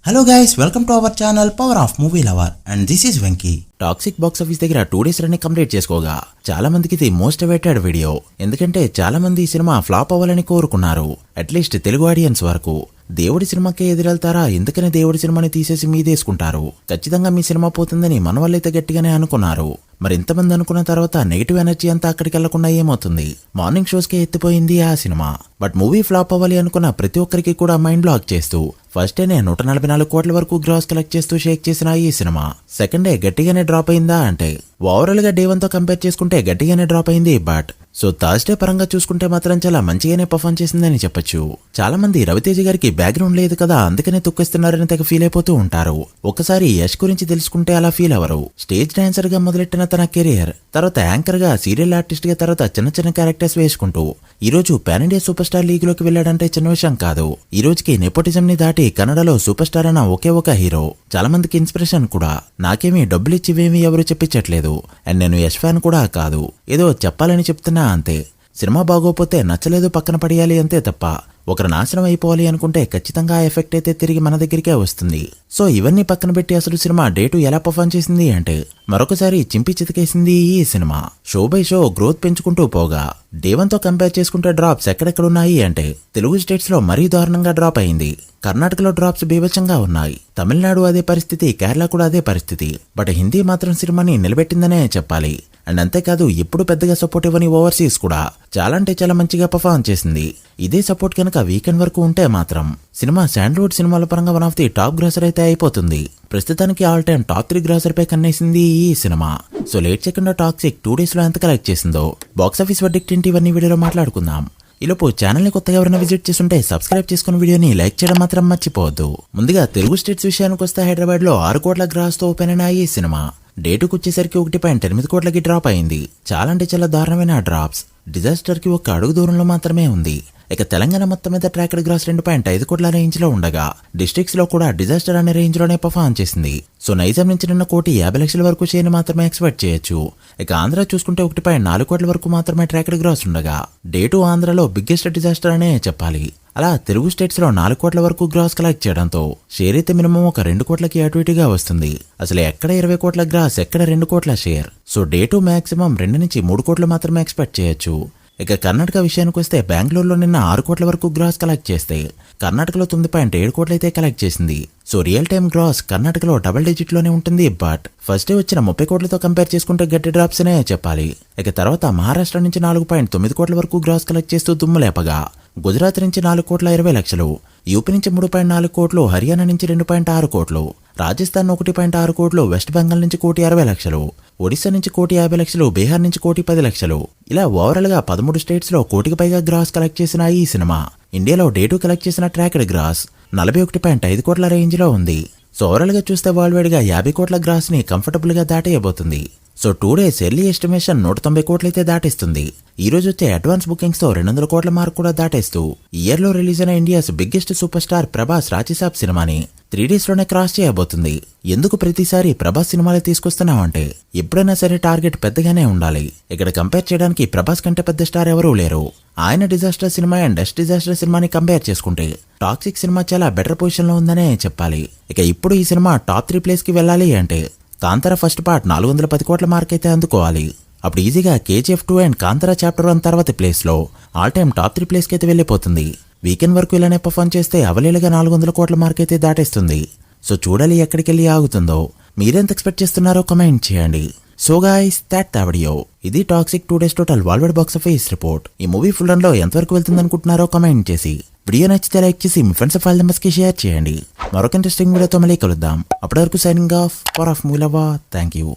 Hello guys, welcome to our channel power of movie lover and this is Venky. Toxic box office దగ్గర 2 days run complete చేసుకోగా చాలా మందికి ఇది most awaited video. ఎందుకంటే చాలా మంది ఈ సినిమా ఫ్లాప్ అవ్వాలని కోరుకున్నారు. అట్లీస్ట్ తెలుగు ఆడియన్స్ వరకు. దేవుడి సినిమాకే ఎదురెళ్తారా, ఎందుకని దేవుడి సినిమాని తీసేసి మీదేసుకుంటారు, ఖచ్చితంగా మీ సినిమా పోతుందని మన వాళ్ళైతే గట్టిగానే అనుకున్నారు. మరి ఇంతమంది అనుకున్న తర్వాత నెగిటివ్ ఎనర్జీ అంతా అక్కడికి వెళ్లకుండా ఏమవుతుంది? మార్నింగ్ షోస్కే ఎత్తిపోయింది ఆ సినిమా. బట్ మూవీ ఫ్లాప్ అవ్వాలి అనుకున్న ప్రతి ఒక్కరికి కూడా మైండ్ బ్లాక్ చేస్తూ ఫస్ట్ డేనే 144 కోట్ల వరకు గ్రాస్ కలెక్ట్ చేస్తూ షేక్ చేసిన ఈ సినిమా సెకండ్ డే గట్టిగానే డ్రాప్ అయిందా అంటే ఓవరాల్ గా డే 1 తో కంపేర్ చేసుకుంటే గట్టిగానే డ్రాప్ అయింది. బట్ సో థర్స్డే పరంగా చూసుకుంటే మాత్రం చాలా మంచిగానే పర్ఫార్మ్ చేసిందని చెప్పొచ్చు. చాలా మంది రవితేజ గారికి బ్యాక్గ్రౌండ్ లేదు కదా అందుకనే తొక్కేస్తున్నారని తెగ ఫీల్ అయిపోతూ ఉంటారు. ఒకసారి యష్ గురించి తెలుసుకుంటే అలా ఫీల్ అవరు. స్టేజ్ డాన్సర్ గా మొదలెట్టిన తన కెరియర్, తర్వాత యాంకర్ గా, సీరియల్ ఆర్టిస్ట్ గా, తర్వాత చిన్న చిన్న క్యారెక్టర్స్ వేసుకుంటూ ఈ రోజు pan India super star league లోకి వెళ్లాడంటే చిన్న విషయం కాదు. ఈ రోజుకి నెపోటిజం ని దాటి కన్నడలో సూపర్ స్టార్ అన్న ఒకే ఒక హీరో. చాలా మందికి ఇన్స్పిరేషన్ కూడా. నాకేమీ డబ్బులు ఇచ్చివేమీ ఎవరు చెప్పించట్లేదు అండ్ నేను యష్ ఫ్యాన్ కూడా కాదు, ఏదో చెప్పాలని చెప్తున్నా అంతే. సినిమా బాగోపోతే నచ్చలేదు పక్కన పడేయాలి అంతే తప్ప ఒకరు నాశనం అయిపోవాలి అనుకుంటే ఖచ్చితంగా ఆ ఎఫెక్ట్ అయితే తిరిగి మన దగ్గరికే వస్తుంది. సో ఇవన్నీ పక్కన పెట్టి అసలు సినిమా డే 2 ఎలా పర్ఫార్మ్ చేసింది అంటే మరొకసారి చింపి చితికేసింది ఈ cinema. Show by show growth పెంచుకుంటూ పోగా డే 1 తో కంపేర్ చేసుకుంటే డ్రాప్స్ ఎక్కడెక్కడున్నాయి అంటే తెలుగు స్టేట్స్ లో మరీ దారుణంగా డ్రాప్ అయింది. కర్ణాటకలో డ్రాప్స్ బీభత్సంగా ఉన్నాయి. తమిళనాడు అదే పరిస్థితి, కేరళ కూడా అదే పరిస్థితి. బట్ హిందీ మాత్రం సినిమాని నిలబెట్టిందనే చెప్పాలి. అండ్ అంతేకాదు ఎప్పుడు పెద్దగా సపోర్ట్ ఇవ్వని ఓవర్సీస్ కూడా చాలా అంటే చాలా మంచిగా పర్ఫార్మ్ చేసింది. ఇదే సపోర్ట్ కనుక వీకెండ్ వరకు ఉంటే మాత్రం సినిమా శాండల్వుడ్ సినిమాల పరంగా one of the top grosser అయితే అయిపోతుంది. ప్రస్తుతానికి ఆల్ టైమ్ టాప్ 3 గ్రాసర్ పై కన్నేసింది ఈ సినిమా. సో లేట్ చేయకుండా టాక్సిక్ 2 days లో ఎంత కలెక్ట్ చేసిందో బాక్సాఫీస్ వర్డిక్ట్ ఏంటి ఇవన్నీ వీడియోలో మాట్లాడుకుందాం. ఈలోపు ఛానల్ ని కొత్తగా ఎవరైనా విజిట్ చేస్తుంటే సబ్స్క్రైబ్ చేసుకున్న వీడియోని లైక్ చేయడం మాత్రం మర్చిపోవద్దు. ముందుగా తెలుగు స్టేట్స్ విషయానికి వస్తే హైదరాబాద్ లో 6 కోట్ల గ్రాస్ తో ఓపెన్ అయిన ఈ సినిమా డే 2 వచ్చేసరికి 1.8 కోట్లకి డ్రాప్ అయింది. చాలా అంటే చాలా దారుణమైన డ్రాప్స్. డిజాస్టర్ కి ఒక అడుగు దూరంలో మాత్రమే ఉంది. ఇక తెలంగాణ మొత్తం మీద ట్రాక్డ్ గ్రాస్ 2.5 కోట్ల రేంజ్ లో ఉండగా డిస్ట్రిక్ట్స్ లో కూడా డిజాస్టర్ అనే రేంజ్ లోనే పర్ఫార్మ్ చేసింది. సో నైజాం నుంచి నిన్న 1,50,00,000 వరకు షేర్ మాత్రమే ఎక్స్పెక్ట్ చేయొచ్చు. ఇక ఆంధ్ర చూసుకుంటే 1.4 కోట్ల వరకు మాత్రమే ట్రాక్డ్ గ్రాస్ ఉండగా డే 2 ఆంధ్రలో బిగ్గెస్ట్ డిజాస్టర్ అనే చెప్పాలి. అలా తెలుగు స్టేట్స్ లో 4 కోట్ల వరకు గ్రాస్ కలెక్ట్ చేయడంతో షేర్ అయితే మినిమం ఒక 2 కోట్లకి అటు ఇటుగా వస్తుంది. అసలు ఎక్కడ 20 కోట్ల గ్రాస్, ఎక్కడ 2 కోట్ల షేర్. సో డే 2 మాక్సిమం 2 నుంచి 3 కోట్లు మాత్రమే ఎక్స్పెక్ట్ చేయొచ్చు. ఇక కర్ణాటక విషయానికి వస్తే బెంగళూరులో నిన్న 6 కోట్ల వరకు గ్రాస్ కలెక్ట్ చేస్తే కర్ణాటకలో 9.7 కోట్లు అయితే కలెక్ట్ చేసింది. సో రియల్ టైమ్ గ్రాస్ కర్ణాటకలో డబుల్ డిజిట్ లోనే ఉంటుంది. బట్ ఫస్ట్ డే వచ్చిన 30 కోట్లతో కంపేర్ చేసుకుంటే గట్టి డ్రాప్స్ అనే చెప్పాలి. ఇక తర్వాత మహారాష్ట్ర నుంచి 4.9 కోట్ల వరకు గ్రాస్ కలెక్ట్ చేస్తూ దుమ్ము లేపగా గుజరాత్ నుంచి 4,20,00,000, యూపీ నుంచి 3.4 కోట్లు, హర్యానా నుంచి 2.6 కోట్లు, రాజస్థాన్ 1.6 కోట్లు, వెస్ట్ బెంగాల్ నుంచి 1,60,00,000, ఒడిశా నుంచి 1,50,00,000, బీహార్ నుంచి 1,10,00,000. ఇలా ఓవరాల్ గా 13 స్టేట్స్ లో 1 కోటికి పైగా గ్రాస్ కలెక్ట్ చేసిన ఈ సినిమా ఇండియాలో డే 2 కలెక్ట్ చేసిన ట్రాక్డ్ గ్రాస్ 41.5 కోట్ల రేంజ్ లో ఉంది. సో ఓవరాల్ గా చూస్తే వరల్డ్ వైడ్ గా 50 కోట్ల గ్రాస్ ని కంఫర్టబుల్ గా దాటేయబోతుంది. సో 2 days ఎర్లీ ఎస్టిమేషన్ 190 కోట్లయితే దాటేస్తుంది. ఈ రోజు వచ్చే అడ్వాన్స్ బుకింగ్స్ తో 200 కోట్ల మార్క్ కూడా దాటేస్తూ ఇయర్ లో రిలీజ్ అయిన India's biggest super star Prabhas Raja Saab సినిమాని 3 days లోనే క్రాస్ చేయబోతుంది. ఎందుకు ప్రతిసారి ప్రభాస్ సినిమాలే తీసుకొస్తున్నామంటే ఎప్పుడైనా సరే టార్గెట్ పెద్దగానే ఉండాలి. ఇక్కడ కంపేర్ చేయడానికి ప్రభాస్ కంటే పెద్ద స్టార్ ఎవరూ లేరు. ఆయన disaster cinema and dust disaster సినిమాని కంపేర్ చేసుకుంటే టాక్సిక్ సినిమా చాలా బెటర్ పొజిషన్ లో ఉందనే చెప్పాలి. ఇక ఇప్పుడు ఈ సినిమా టాప్ 3 ప్లేస్ కి వెళ్ళాలి అంటే కాంతారా ఫస్ట్ పార్ట్ 410 కోట్ల మార్క్ అయితే అందుకోవాలి. అప్పుడు ఈజీగా KGF 2 అండ్ కాంతారా చాప్టర్ 1 తర్వాత ప్లేస్ లో ఆల్ టైమ్ టాప్ 3 ప్లేస్ కి అయితే వెళ్లిపోతుంది. వీకెండ్ వరకు ఇలానే పర్ఫార్మ్ చేస్తే అవలీలుగా 400 కోట్ల మార్క్ అయితే దాటేస్తుంది. సో చూడాలి ఎక్కడికెళ్ళి ఆగుతుందో. మీరెంత ఎక్స్పెక్ట్ చేస్తున్నారో కమెంట్ చేయండి. So guys that the video. ఇది Toxic 2 days total world wide box office report. ఈ మూవీ ఫుల్ రన్ లో ఎంతవరకు వెళ్తుంది అనుకుంటున్నారో కమెంట్ చేసి వీడియో నచ్చితే లైక్ చేసి మీ ఫ్రెండ్స్ ఫైల్ మెంబర్స్ కి షేర్ చేయండి. మరొక ఇంట్రెస్టింగ్ వీడియోతో మళ్ళీ కలుద్దాం. అప్పటి వరకు signing off power of movie lover. Thank you.